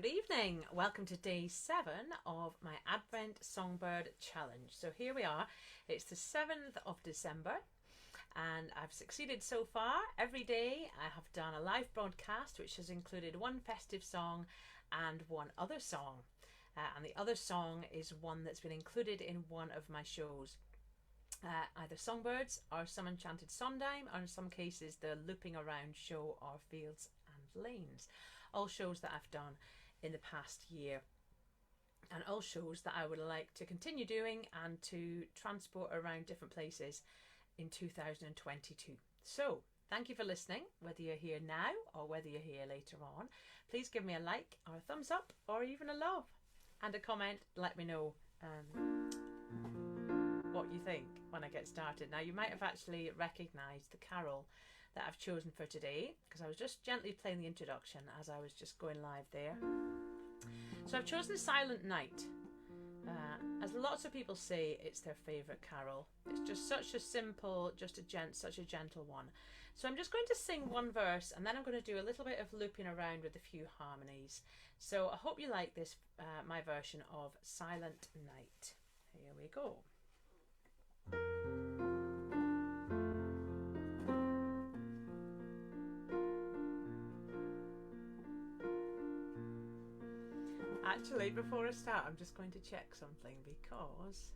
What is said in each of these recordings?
Good evening. Welcome to day 7 of my Advent Songbird challenge. So here we are. It's the 7th of December and I've succeeded so far. Every day I have done a live broadcast which has included one festive song and one other song. And the other song is one that's been included in one of my shows. Either Songbirds or Some Enchanted Sondheim, or in some cases the Looping Around show or Fields and Lanes. All shows that I've done in the past year, and all shows that I would like to continue doing and to transport around different places in 2022. So thank you for listening, whether you're here now or whether you're here later on. Please give me a like or a thumbs up or even a love and a comment. Let me know what you think when I get started. Now, you might have actually recognised the carol that I've chosen for today, because I was just gently playing the introduction as I was just going live there. So I've chosen Silent Night. As lots of people say, it's their favourite carol. It's just such a simple, such a gentle one. So I'm just going to sing one verse and then I'm going to do a little bit of looping around with a few harmonies. So I hope you like this, my version of Silent Night. Here we go. Actually, before I start, I'm just going to check something because...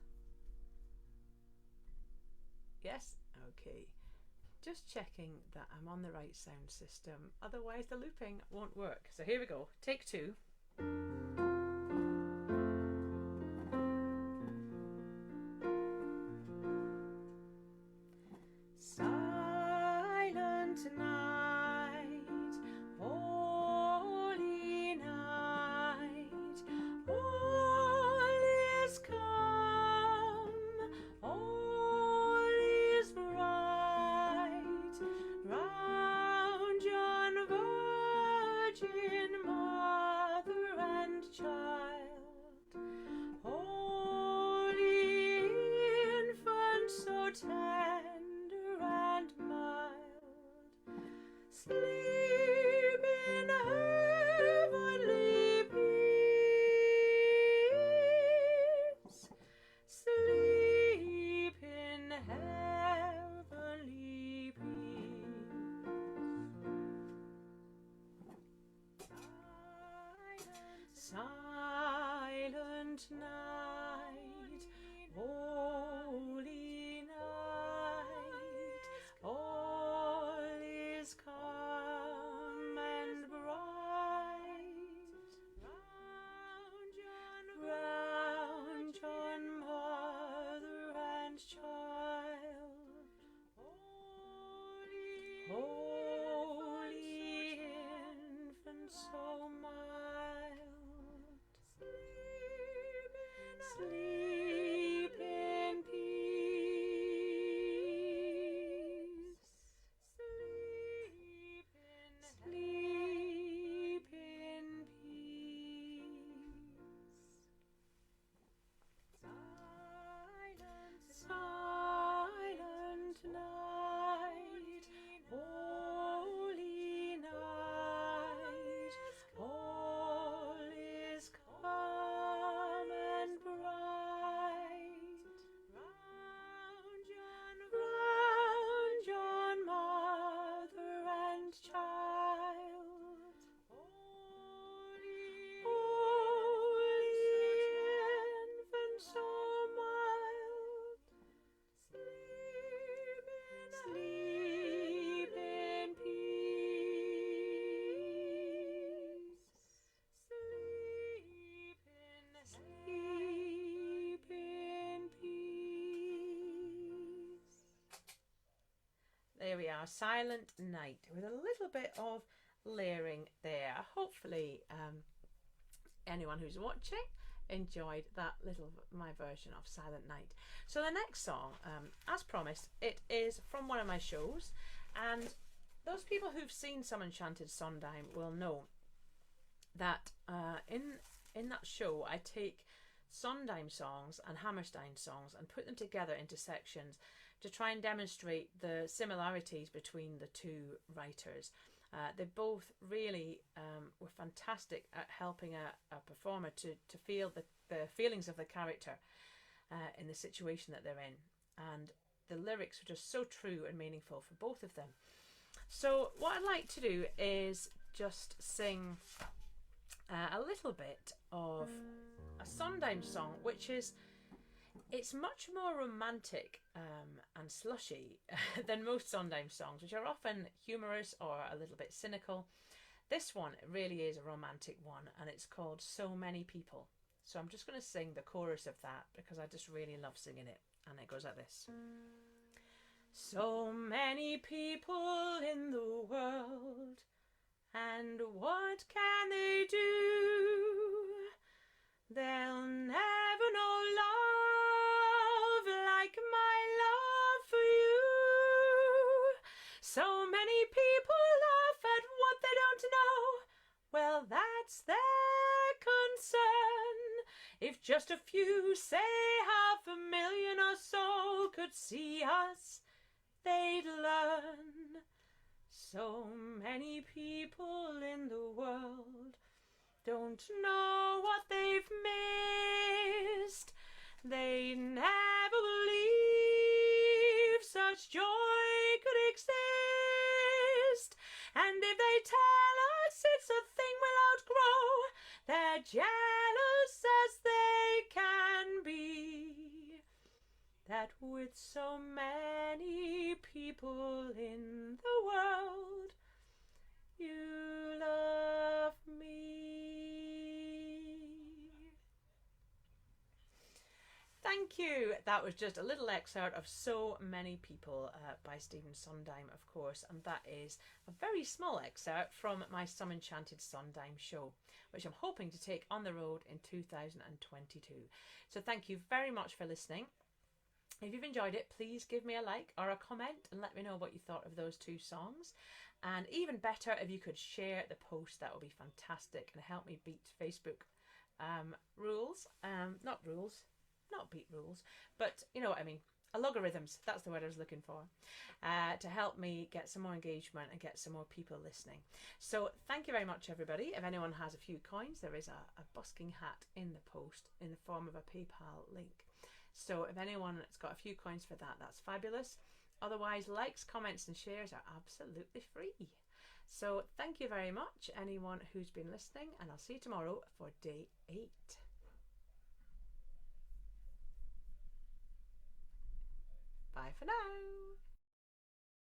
Yes? Okay. Just checking that I'm on the right sound system. Otherwise, the looping won't work. So here we go. Take 2. Silent night, holy night, all is calm, all is bright, round yon virgin mother and child, holy infant so tender and mild, sleep in heavenly peace, sleep in heavenly peace. Silent night, holy night, all is calm and bright, round yon mother and child, holy infant so mild, sleep in peace, sleep in peace. Silent night, holy night, all is calm and bright, round yon mother and child, holy infant so mild, sleep in peace, sleep in peace. There we are, Silent Night, with a little bit of layering there. Hopefully anyone who's watching enjoyed that my version of Silent Night. So the next song, as promised, it is from one of my shows, and those people who've seen Some Enchanted Sondheim will know that in that show I take Sondheim songs and Hammerstein songs and put them together into sections to try and demonstrate the similarities between the two writers. They both really were fantastic at helping a performer to feel the feelings of the character in the situation that they're in. And the lyrics were just so true and meaningful for both of them. So what I'd like to do is just sing a little bit of a Sondheim song, which is, it's much more romantic and slushy than most Sondheim songs, which are often humorous or a little bit cynical. This one really is a romantic one, and it's called So Many People. So I'm just going to sing the chorus of that because I just really love singing it. And it goes like this. So many people in the world, and what can they do? They'll never know love like my love for you. So many people laugh at what they don't know. Well, that's their concern. If just a few, say 500,000 or so, could see us, they'd learn. So many people in the world don't know what they've missed. They never believe such joy could exist. And if they tell us it's a thing we'll outgrow, they're jealous as they can be. That with so many people in the world, you love me. Thank you. That was just a little excerpt of So Many People by Stephen Sondheim, of course, and that is a very small excerpt from my Some Enchanted Sondheim show, which I'm hoping to take on the road in 2022. So thank you very much for listening. If you've enjoyed it, please give me a like or a comment and let me know what you thought of those two songs. And even better, if you could share the post, that would be fantastic and help me beat Facebook rules. Not beat rules, but you know what I mean. Algorithms, that's the word I was looking for, to help me get some more engagement and get some more people listening. So thank you very much, everybody. If anyone has a few coins, there is a busking hat in the post in the form of a PayPal link. So if anyone has got a few coins for that, that's fabulous. Otherwise, likes, comments and shares are absolutely free. So thank you very much, anyone who's been listening, and I'll see you tomorrow for day 8. Bye for now.